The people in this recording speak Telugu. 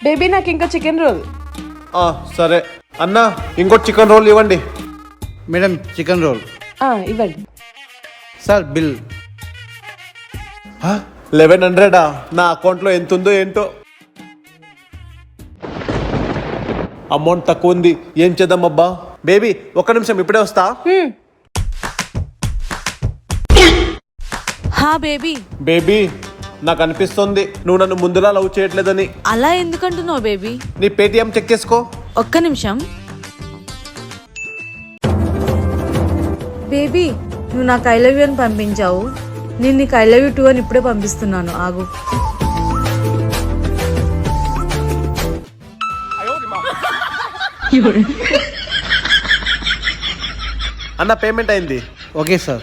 బేబీ నాకు ఇంకా చికెన్ రోల్. సరే అన్న, ఇంకోటి చికెన్ రోల్ ఇవ్వండి. Madam chicken roll. ఇవ్వండి. Sir bill. 1100 నా అకౌంట్లో ఎంత ఉందో ఏంటో. అమౌంట్ తక్కువ ఉంది, ఏం చేద్దాం అబ్బా. బేబీ ఒక్క నిమిషం, ఇప్పుడే వస్తా. హా బేబీ. బేబీ నాకు అనిపిస్తుంది నువ్వు నన్ను ముందులా లవ్ చేయట్లేదని. అలా ఎందుకంటున్నావు బేబీ? నీ పేటిఎం చెక్ చేసుకో. ఒక్క నిమిషం. బేబీ నువ్వు నాకు ఐ లవ్ యూ అని పంపించావు, నేను నీకు ఐ లవ్ యూ టూ అని ఇప్పుడే పంపిస్తున్నాను, ఆగు. అన్న పేమెంట్ అయింది. Okay sir.